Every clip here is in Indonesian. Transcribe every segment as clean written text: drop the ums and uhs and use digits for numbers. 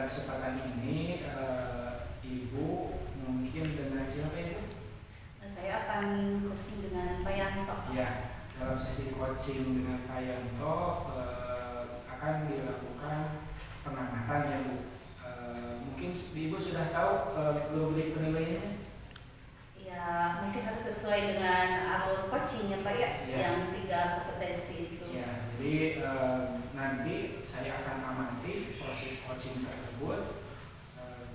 kesempatan ini Ibu mungkin dengan siapa Ibu? Saya akan coaching dengan Pak Yanto. Ya, dalam sesi coaching dengan Pak Yanto akan dilakukan pengamatan ya Bu. Mungkin Ibu sudah tahu rubrik penilaiannya? Ya, mungkin harus sesuai dengan alur coaching ya Pak ya, yang 3 kompetensi itu. Ya, jadi nanti saya akan amati proses coaching tersebut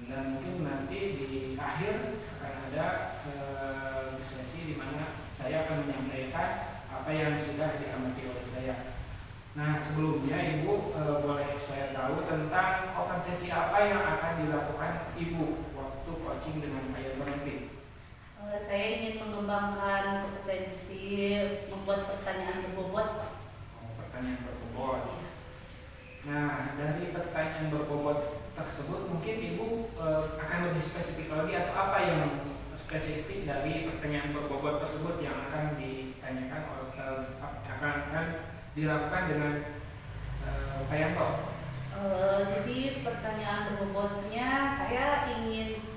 dan mungkin nanti di akhir akan ada sesi di mana saya akan menyampaikan apa yang sudah diamati oleh saya. Nah, sebelumnya Ibu boleh saya tahu tentang kompetensi apa yang akan dilakukan Ibu waktu coaching dengan Pak Yanto nanti? Saya ingin mengembangkan kompetensi membuat pertanyaan berbobot. Pertanyaan berbobot. Nah, dari pertanyaan berbobot tersebut mungkin Ibu akan lebih spesifik lagi atau apa yang spesifik dari pertanyaan berbobot tersebut yang akan ditanyakan akan dilakukan dengan Pak Yanto? Jadi pertanyaan berbobotnya saya ingin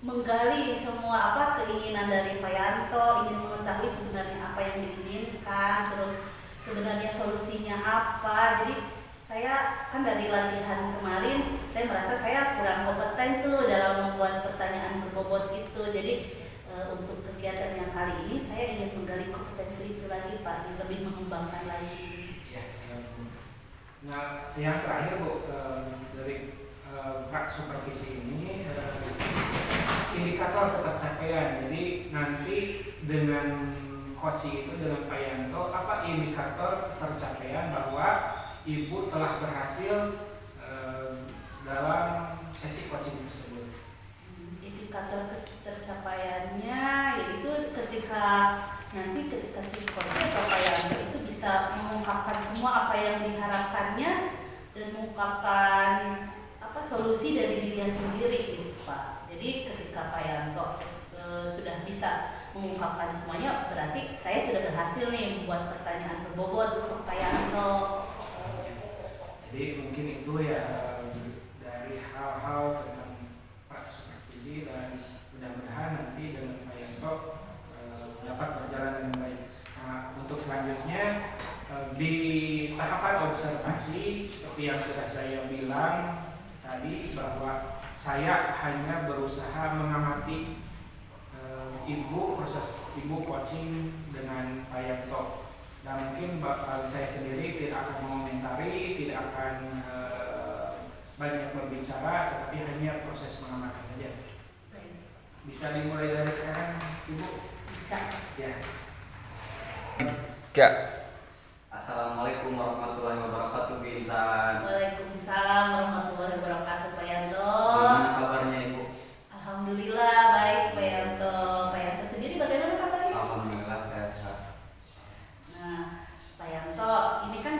menggali semua keinginan dari Pak Yanto, ingin mengetahui sebenarnya apa yang diinginkan, terus sebenarnya solusinya apa. Jadi saya kan dari latihan kemarin saya merasa saya kurang kompeten tuh dalam membuat pertanyaan berbobot itu. Jadi untuk kegiatan yang kali ini saya ingin menggali kompetensi itu lagi Pak, yang lebih mengembangkan lagi. Ya, siap. Nah, yang terakhir Bu, dari Pak Supervisi ini indikator ketercapaian. Jadi nanti dengan coaching itu dengan Pak Yanto, apa indikator tercapaian bahwa Ibu telah berhasil dalam sesi coaching tersebut? Indikator tercapaiannya yaitu ketika si coach atau Pak Yanto itu bisa mengungkapkan semua apa yang diharapkannya dan mengungkapkan solusi dari dirinya sendiri gitu Pak. Jadi ketika Pak Yanto sudah bisa mengungkapkan semuanya, berarti saya sudah berhasil nih membuat pertanyaan berbobot untuk Pak Yanto. Jadi mungkin itu ya dari hal-hal tentang Pak Supervisi, dan mudah-mudahan nanti dengan Pak Yanto dapat berjalan dengan baik. Nah, untuk selanjutnya di tahapan observasi seperti yang sudah saya bilang tadi, bahwa saya hanya berusaha mengamati proses Ibu coaching dengan Pak Yanto, dan mungkin saya sendiri tidak akan mengomentari, tidak akan banyak berbicara, tetapi hanya proses mengamati saja. Bisa dimulai dari sekarang Ibu? Bisa. Ya. Assalamualaikum warahmatullahi wabarakatuh, Bu Intan. Waalaikumsalam warahmatullahi wabarakatuh, Pak Yanto. Gimana kabarnya Ibu? Alhamdulillah baik Pak Yanto. Pak Yanto sendiri bagaimana kabarnya? Alhamdulillah sehat. Nah, Pak Yanto, ini kan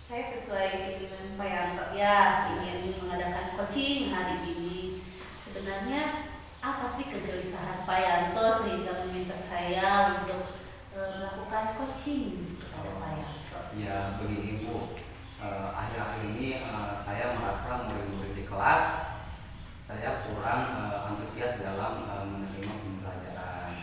saya sesuai keinginan Pak Yanto ya, ingin mengadakan coaching hari ini. Sebenarnya apa sih kegelisahan Pak Yanto sehingga meminta saya untuk melakukan coaching kepada Pak Yanto? Ya begini Bu, akhir-akhir ini saya merasa murid-murid di kelas saya kurang antusias dalam menerima pembelajaran.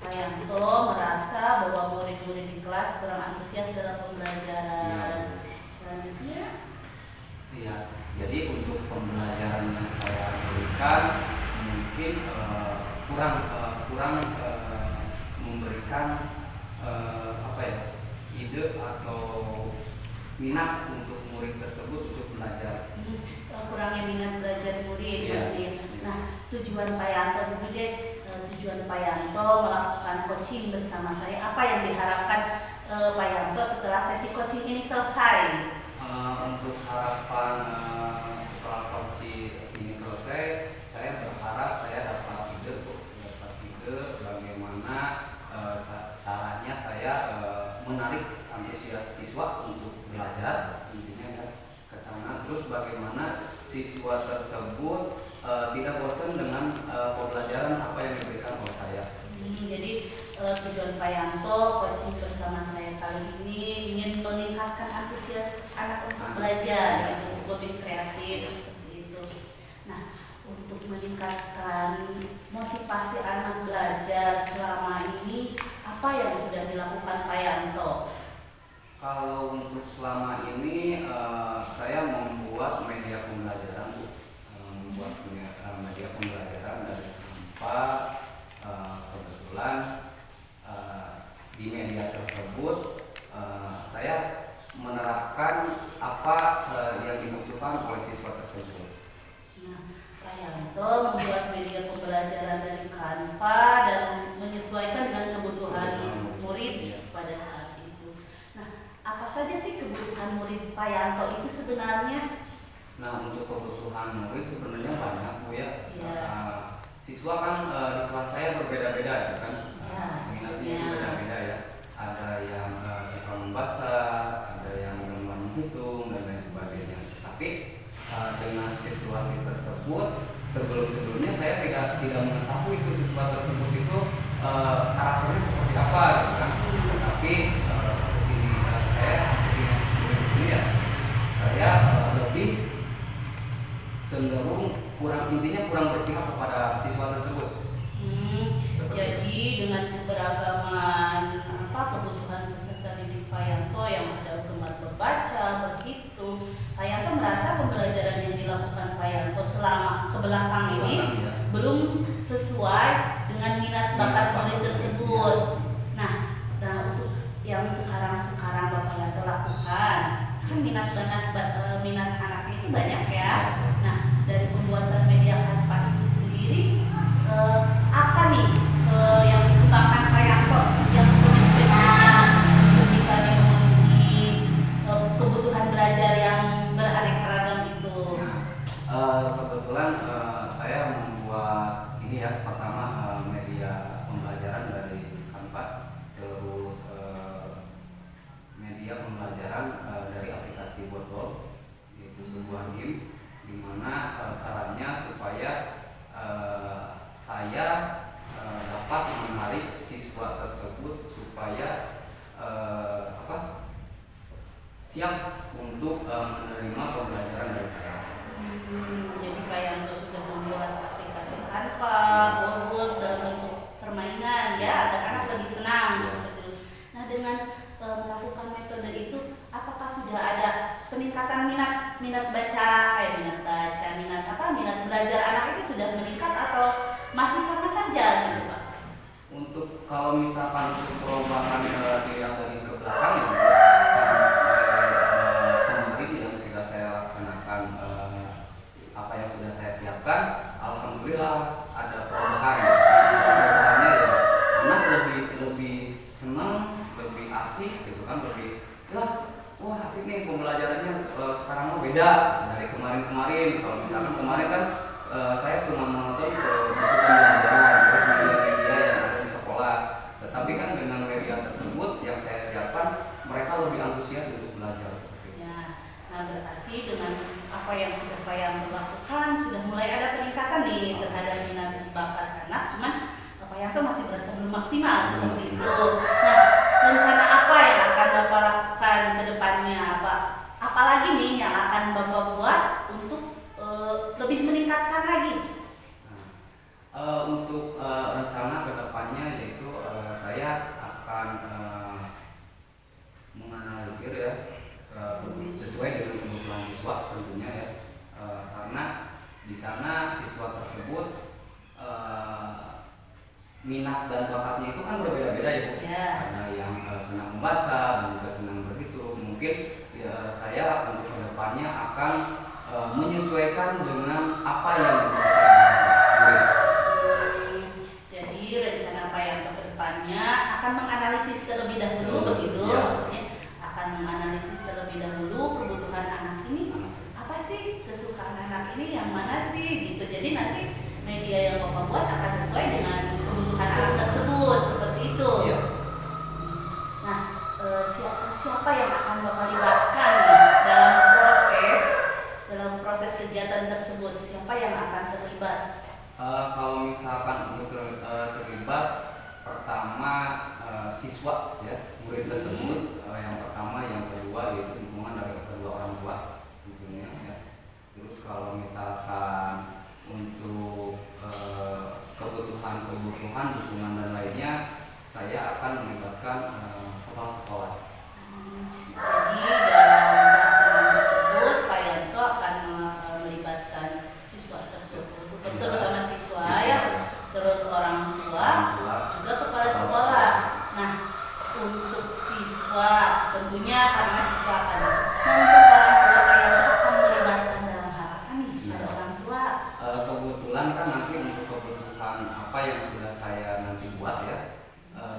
Pak Yanto merasa bahwa murid-murid di kelas kurang antusias dalam pembelajaran. Selanjutnya? Iya, jadi untuk pembelajaran yang saya berikan mungkin kurang memberikan ide atau minat untuk murid tersebut untuk belajar. Kurangnya minat belajar murid maksudnya. Nah, tujuan Pak Yanto tujuan Pak Yanto melakukan coaching bersama saya, apa yang diharapkan Pak Yanto setelah sesi coaching ini selesai? Untuk harapan setelah coaching ini selesai, saya berharap saya dapat ide bagaimana caranya saya menarik antusias siswa untuk belajar, intinya ya ke sana. Terus bagaimana siswa tersebut tidak bosan dengan pembelajaran apa yang diberikan oleh saya. Jadi tujuan Pak Yanto coaching bersama saya kali ini ingin meningkatkan antusias anak untuk belajar gitu. lebih kreatif seperti itu. Nah, untuk meningkatkan motivasi anak belajar selama ini, apa yang sudah dilakukan Pak Yanto? Kalau untuk selama ini saya membuat media pembelajaran, media pembelajaran dari tanpa kebetulan di media tersebut saya menerapkan apa yang dibutuhkan oleh siswa tersebut. Nah, Pak Yanto membuat media pembelajaran dari Canva dan menyesuaikan dengan kebutuhan murid pada saat itu. Nah, apa saja sih kebutuhan murid Pak Yanto itu sebenarnya? Nah, untuk kebutuhan murid sebenarnya banyak, Bu ya. Ya. Siswa kan di kelas saya berbeda-beda ya kan. Ya, Minatnya ya. berbeda-beda ya. Ada yang suka membaca, ada yang gemar menghitung dan lain sebagainya. Tapi dengan situasi tersebut sebelumnya saya tidak mengetahui itu siswa tersebut itu karakternya seperti apa gitu kan. Tapi kesini ya saya lebih cenderung kurang berpihak kepada siswa tersebut. Jadi dengan keberagaman kebutuhan peserta didik Pak Yanto yang ada gemar membaca, berhitung, Pak Yanto merasa pembelajaran yang dilakukan Pak Yanto selama kebelakang ini belum sesuai dengan minat bakat murid tersebut. Nah, untuk yang sekarang Bapak Yanto lakukan, kan minat anaknya itu banyak ya. Nah, dari pembuatan media Canva itu sendiri, apa nih yang dikembangkan Pak Yanto yang spesifiknya untuk bisa memenuhi kebutuhan belajar yang beraneka ragam itu? Kebetulan saya membuat ini ya, pertama media pembelajaran dari Canva, terus media pembelajaran dari aplikasi Wordle, yaitu sebuah game di mana caranya supaya saya dapat menarik siswa tersebut supaya siap untuk menerima pembelajaran dari saya. Jadi Pak Yanto sudah membuat aplikasi Canva, Wordle dalam bentuk permainan ya, agar anak lebih senang seperti itu. Nah, dengan melakukan metode itu, apakah sudah ada peningkatan minat belajar anak itu sudah meningkat atau masih sama saja gitu Pak? Untuk kalau misalkan perubahan dilihat dari ke belakang ya, kemarin yang sudah saya laksanakan, apa yang sudah saya siapkan, alhamdulillah ada perubahan. Perubahannya ya, anak lebih senang, lebih asik gitu kan, lebih wah asik nih pembelajarannya sekarang mah beda dari kemarin. Kalau misalkan kemarin kan saya cuma menonton buku pembelajaran terus media yang ada di sekolah. Tetapi kan dengan media tersebut yang saya siapkan, mereka lebih antusias untuk belajar seperti itu. Ya, nah berarti dengan apa yang sudah Pak Yanto lakukan sudah mulai ada peningkatan nih terhadap minat bakat anak. Cuman Pak Yanto masih berasa belum maksimal seperti itu. Nah, rencana apa yang akan Bapak lakukan ke depannya? Apalagi nih yang akan Bapak buat untuk lebih meningkatkan lagi? Untuk rencana kedepannya yaitu saya akan menganalisir ya sesuai dengan kebutuhan siswa tentunya ya, karena di sana siswa tersebut minat dan bakatnya itu kan berbeda-beda ya Bu. Ya. Ada yang senang membaca dan juga senang berhitung. Mungkin ya, saya untuk kedepannya akan menyesuaikan dengan apa yang dibutuhkan. Jadi rencana Pak Yanto ke depannya akan menganalisis terlebih dahulu begitu Ya. maksudnya akan menganalisis terlebih dahulu kebutuhan anak ini, apa sih kesukaan anak ini yang mana sih gitu. Jadi nanti media yang Bapak buat akan sesuai dengan kebutuhan anak tersebut seperti itu. Ya. Nah, siapa yang akan Bapak libatkan nih dalam proses kegiatan tersebut? Siapa yang akan terlibat? Kalau misalkan untuk terlibat, pertama siswa ya, murid tersebut, yang pertama, yang kedua yaitu dukungan dari kedua orang tua tentunya ya. kalau misalkan untuk kebutuhan dukungan dan lainnya, saya akan melibatkan kepala sekolah. Jadi dalam pelaksanaan tersebut Pak Yanto akan melibatkan siswa tersebut, terutama siswa ya, terus orang tua, juga kepala sekolah. Nah, untuk siswa tentunya karena siswa akan. Nah, untuk orang tua Pak Yanto akan melibatkan dalam hal apa nih? Ada orang tua. Kebetulan kan nanti untuk kebutuhan apa yang sudah saya nanti buat ya,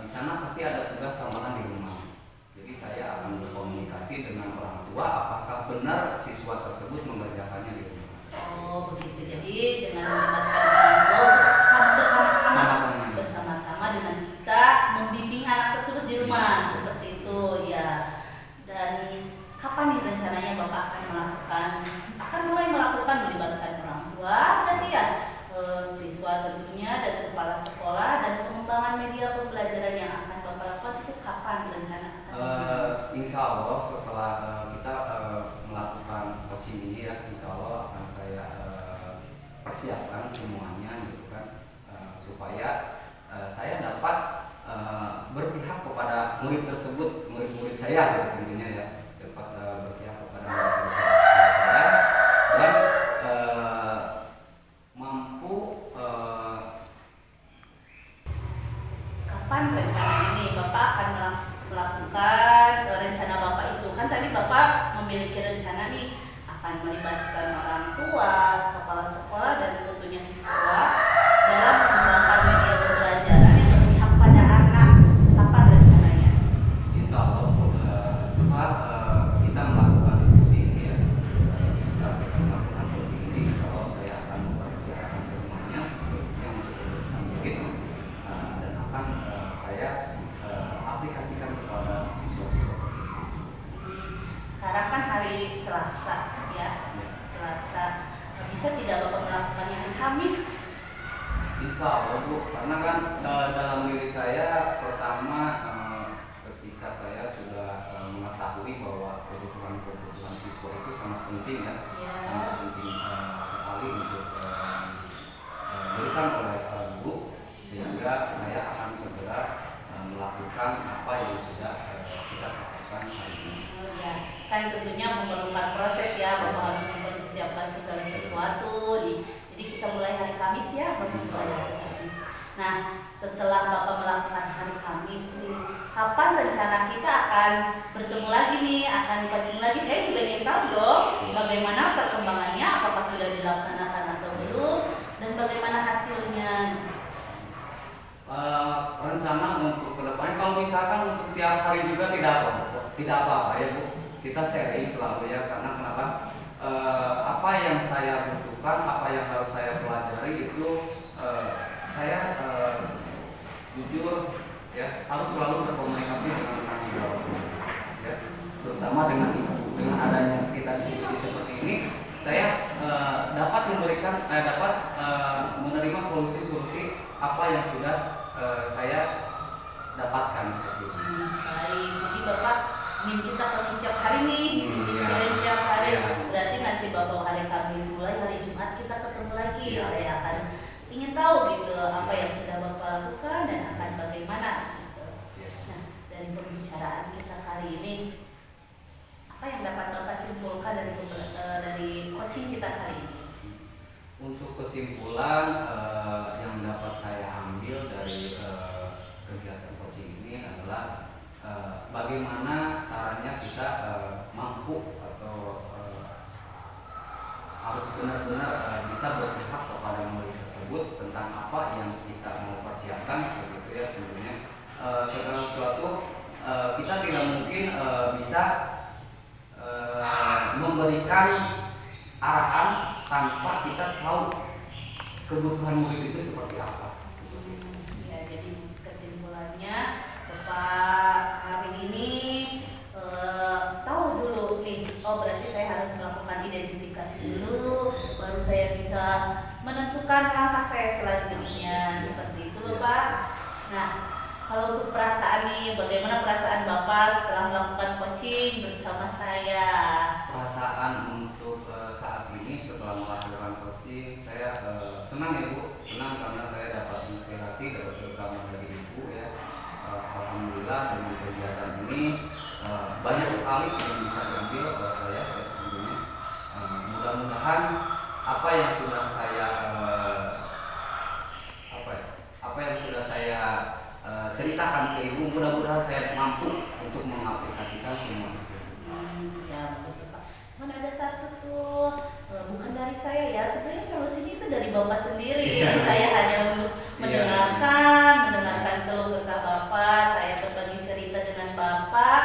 di sana pasti ada tugas tambahan di rumah. Jadi saya akan berkomunikasi dengan orang tua apakah benar siswa tersebut mengerjakannya di rumah. Oh begitu. Jadi dengan melibatkan orang tua bersama-sama dengan kita membimbing anak tersebut di rumah seperti itu ya. Dan kapan nih rencananya Bapak akan mulai melakukan melibatkan orang tua berarti ya, siswa tentunya dan kepala sekolah, dan pengembangan media pembelajaran yang akan Bapak lakukan itu kapan rencana? Insya Allah setelah kita melakukan coaching ini ya, insya Allah akan saya persiapkan semuanya gitu kan, supaya saya dapat berpihak kepada murid tersebut, murid-murid saya gitu, tentunya ya, dapat berpihak kepada murid-murid saya dan mampu. Kapan rencana ini Bapak akan melakukan rencana Bapak itu? Kan tadi Bapak memiliki rencana nih akan melibatkan orang tua, kepala sekolah, dan tentunya siswa dalam mengembangkan media pembelajaran yang berpihak pada anak. Kapan rencananya? Insya Allah setelah kita melakukan diskusi ini ya, setelah kita melakukan coaching ini, insya Allah saya akan mempersiapkan semuanya yang untuk murid dan akan saya aplikasikan kepada siswa-siswa tersebut. Sekarang kan hari Selasa ya, Selasa. Bisa tidak Bapak melakukannya hari Kamis? Insya Allah Bu, karena kan dalam diri saya pertama ketika saya sudah mengetahui bahwa kebutuhan siswa itu sangat penting ya, sangat penting sekali untuk diberikan oleh guru, sehingga saya akan segera melakukan apa yang sudah kita catatkan hari ini. Ya, kan tentunya memerlukan proses ya, Bapak harus mempersiapkan segala sesuatu. Jadi kita mulai hari Kamis ya, Bapak mulai hari Kamis. Nah, setelah Bapak melakukan hari Kamis nih, kapan rencana kita akan bertemu lagi nih, akan coaching lagi? Saya juga ingin tahu dong, bagaimana perkembangannya, apakah sudah dilaksanakan atau belum, dan bagaimana hasilnya. Rencana untuk kedepannya, kalau misalkan untuk tiap hari juga tidak apa-apa ya Bu, kita sharing selalu ya, karena kenapa? Apa yang saya butuhkan, apa yang harus saya pelajari itu saya jujur ya harus selalu berkomunikasi dengan orang tua ya, terutama dengan ibu. Dengan adanya kita diskusi seperti ini, saya dapat menerima solusi-solusi apa yang sudah saya dapatkan seperti itu. Baik, jadi Bapak ingin kita coaching tiap hari nih, ingin sharing tiap hari. Berarti nanti Bapak hari Kamis mulai hari Jumat kita ketemu lagi. Saya akan ingin tahu gitu apa yang sudah Bapak lakukan dan akan bagaimana gitu. Nah, dari pembicaraan kita kali ini, apa yang dapat Bapak simpulkan dari coaching kita kali ini? Untuk kesimpulan yang dapat saya ambil dari kegiatan coaching ini adalah bagaimana caranya kita mampu atau harus benar-benar bisa berpihak kepada murid tersebut tentang apa yang kita mau persiapkan, begitu ya, tentunya segala sesuatu kita tidak mungkin bisa memberikan arahan tanpa kita tahu kebutuhan murid itu seperti apa. Ya, jadi kesimpulannya Bapak hari ini tahu dulu nih, oh berarti saya harus melakukan identifikasi dulu, baru saya bisa menentukan langkah saya selanjutnya, seperti itu Bapak. Nah, kalau untuk perasaan nih, bagaimana perasaan Bapak setelah melakukan coaching bersama saya? Perasaan untuk saat ini setelah setelah melakukan coaching saya senang ya Bu, senang karena saya dapat inspirasi terutama dari Ibu ya. Alhamdulillah dengan kegiatan ini banyak sekali yang bisa diambil oleh saya ya, tentunya. Mudah-mudahan apa yang sudah saya ceritakan ke Ibu, mudah-mudahan saya mampu untuk mengaplikasikan semua itu. Ya betul Pak. Cuman ada satu tuh bukan dari saya ya, sebenarnya solusinya itu dari Bapak sendiri. Saya hanya untuk mendengarkan keluh kesah Bapak, saya berbagi cerita dengan Bapak,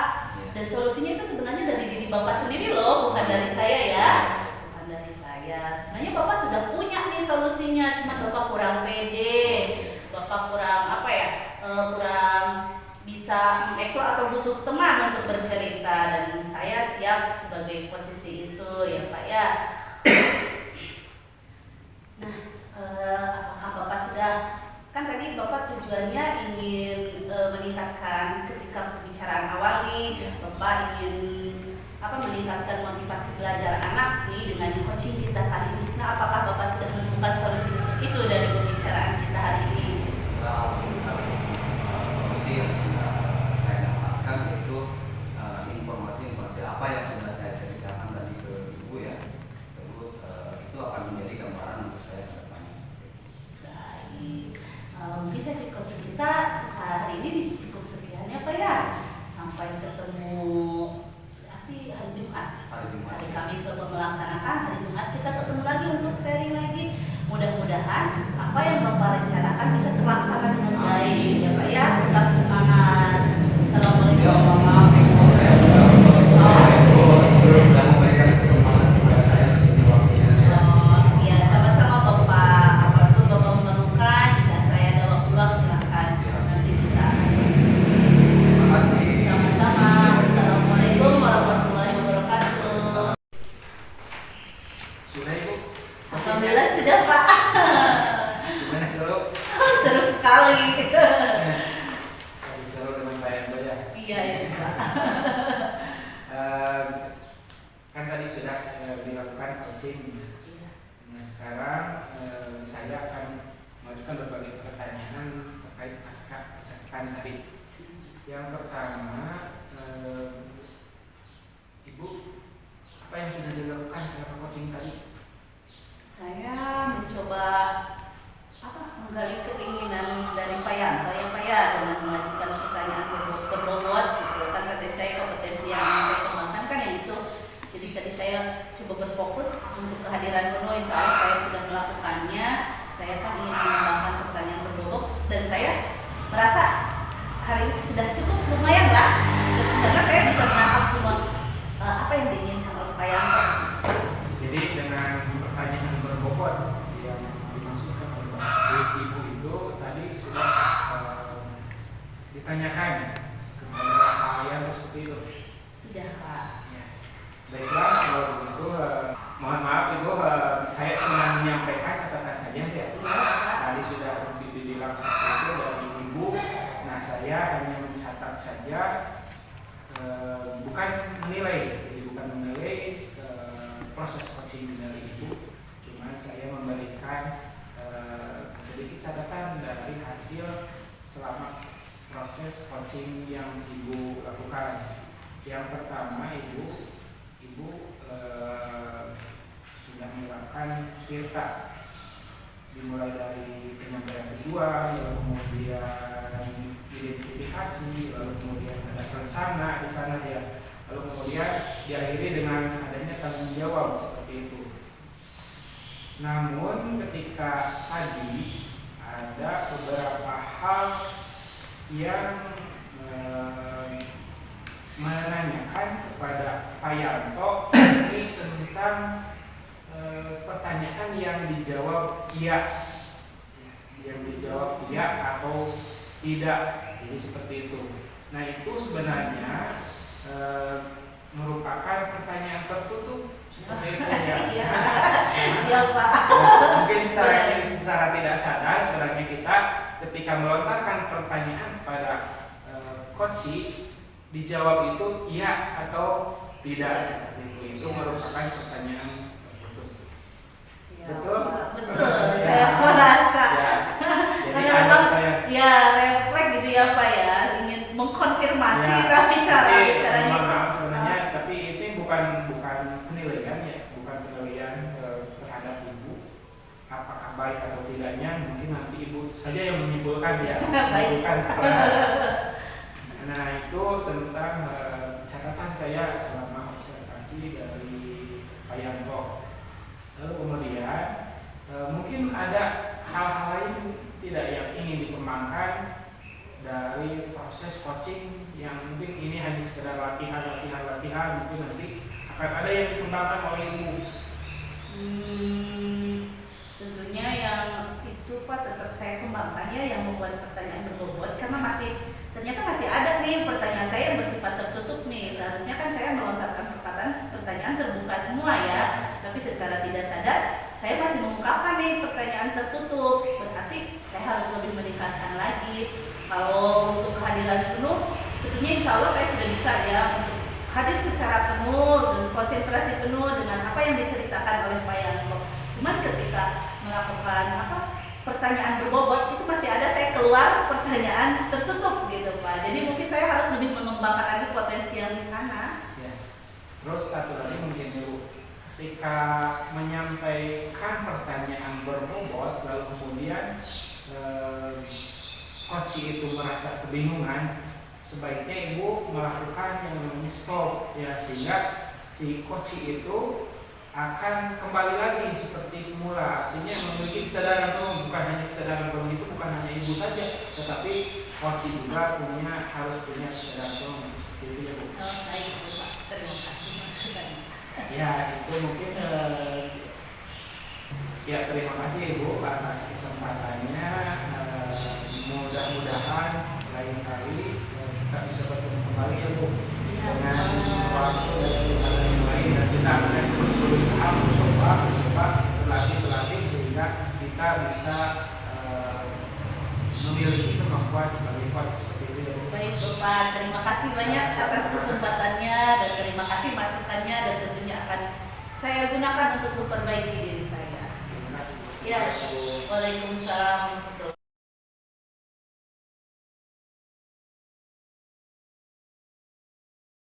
dan solusinya itu sebenarnya dari diri Bapak sendiri loh, bukan dari saya ya. Bukan dari saya. Sebenarnya Bapak sudah punya nih solusinya, cuma Bapak kurang pede. Bapak kurang kurang bisa mengeksplor atau butuh teman untuk bercerita, dan saya siap sebagai posisi itu ya Pak ya. Nah, apakah Bapak sudah, kan tadi Bapak tujuannya ingin meningkatkan ketika pembicaraan awal nih, Bapak ingin meningkatkan motivasi belajar anak nih dengan coaching kita kali ini. Nah, apakah Bapak sudah menemukan solusi untuk itu dari pembicaraan kita hari ini? Solusi yang sudah saya dapatkan yaitu informasi apa yang sudah saya ceritakan tadi ke Ibu ya. Terus itu akan menjadi gambaran untuk saya ke depannya. Baik, mungkin sesi coaching kita hari ini cukup sekian ya Pak ya. Sampai ketemu berarti hari Jumat. Hari Kamis Bapak melaksanakan, hari Jumat kita ketemu lagi untuk sharing lagi. Mudah-mudahan apa yang Bapak rencanakan bisa terlaksana dengan baik ya Pak ya. Tetap semangat. Assalamualaikum warahmatullahi wabarakatuh. Ya, sama-sama Bapak. Apapun Bapak memerlukan, jika saya ada waktu luang silakan. Nanti kita. Terima kasih. Sama-sama. Assalamualaikum warahmatullahi wabarakatuh. Sudah Ibu? Alhamdulillah sudah Pak. Gimana seru? Seru sekali. Masih seru dengan Pak Yanto ya? Iya Pak. Kan tadi sudah dilakukan coaching. Nah sekarang saya akan mengajukan berbagai pertanyaan terkait pasca percakapan tadi. Yang pertama, Ibu, apa yang sudah dilakukan setelah coaching tadi? Saya mencoba menggali keinginan dari Pak Yanto ya Pak ya, dengan mengajukan pertanyaan berbobot gitu. Kan tadi saya kompetensi yang saya kembangkan kan yang itu. Jadi tadi saya coba berfokus untuk kehadiran penuh, insya Allah saya sudah melakukannya. Saya kan ingin mengembangkan pertanyaan berbobot, dan saya merasa hari ini sudah cukup lumayan lah, karena saya bisa menangkap semua apa yang diinginkan oleh Pak Yanto. Jadi dengan pertanyaan berbobot yang dimaksudkan oleh Ibu itu tadi sudah ditanyakan kepada Pak Yanto seperti itu. Sudah Pak. Ya. Baiklah, kalau begitu mohon maaf Ibu, saya cuma menyampaikan catatan saja ya. Tadi sudah dibilang seperti itu dari Ibu. Nah saya hanya mencatat saja, bukan menilai, proses coaching dari Ibu, cuman saya memberikan sedikit catatan dari hasil selama proses coaching yang Ibu lakukan. Yang pertama Ibu sudah melakukan tirta, dimulai dari penyampaian tujuan, lalu kemudian identifikasi, lalu kemudian ada rencana di sana ya. Lalu kemudian diakhiri dengan adanya tanggung jawab seperti itu. Namun ketika tadi ada beberapa hal yang menanyakan kepada Pak Yanto ini tentang pertanyaan yang dijawab iya, atau tidak, jadi seperti itu. Nah itu sebenarnya merupakan pertanyaan tertutup seperti itu ya. Iya Pak. Mungkin secara tidak sadar sebenarnya kita ketika melontarkan pertanyaan pada coach dijawab itu iya atau tidak seperti itu. Itu merupakan pertanyaan tertutup. Ya, Betul? betul, Ya. saya merasa. Ya. Jadi Karena ada memang kayak ya refleks gitu ya Pak ya, ingin mengkonfirmasi ya, tapi tapi caranya mohon maaf sebenarnya, tapi ini bukan penilaian ya, bukan penilaian terhadap ibu apakah baik atau tidaknya, mungkin nanti ibu saja yang menyimpulkan ya, menyimpulkan. Nah itu tentang catatan saya selama observasi dari Pak Yanto. Lalu kemudian mungkin ada hal-hal lain tidak yang ingin dikembangkan dari proses coaching yang mungkin ini hanya sekedar latihan, mungkin nanti akan ada yang dikembangkan oleh ibu. Tentunya yang itu Pak tetap saya kembangkan ya, yang membuat pertanyaan berbobot karena ternyata masih ada nih pertanyaan saya yang bersifat tertutup nih. Seharusnya kan saya melontarkan pertanyaan terbuka semua ya, tapi secara tidak sadar saya masih mengungkapkan nih pertanyaan tertutup. Berarti saya harus lebih meningkatkan lagi. Kalau untuk kehadiran penuh, sebetulnya insya Allah saya sudah bisa ya untuk hadir secara penuh dan konsentrasi penuh dengan apa yang diceritakan oleh Pak Yanto. Cuman ketika melakukan pertanyaan berbobot itu masih ada saya keluar pertanyaan tertutup gitu Pak. Jadi mungkin saya harus lebih mengembangkan lagi potensial di sana. Ya. Terus satu lagi mungkin ibu, ketika menyampaikan pertanyaan berbobot lalu kemudian coach itu merasa kebingungan, sebaiknya ibu melakukan yang namanya stop ya, sehingga si coach itu akan kembali lagi seperti semula, artinya memiliki kesadaran penuh. Bukan hanya kesadaran penuh itu bukan hanya ibu saja, tetapi coach juga harus punya kesadaran penuh seperti itu ya Bu. Oh, baik Pak, terima kasih masukannya. Ya itu mungkin ya terima kasih Ibu atas kesempatannya. Mudah-mudahan lain kali kita bisa bertemu kembali ya Bu, dengan waktu dan kesempatan yang lain, dan kita akan terus berusaha mencoba berlatih sehingga kita bisa memiliki kemampuan sebagai coach seperti itu ya Bu. Baik Bapak, terima kasih banyak atas kesempatannya dan terima kasih masukannya, dan tentunya akan saya gunakan untuk memperbaiki diri saya. Terima kasih. Ya, waalaikumsalam.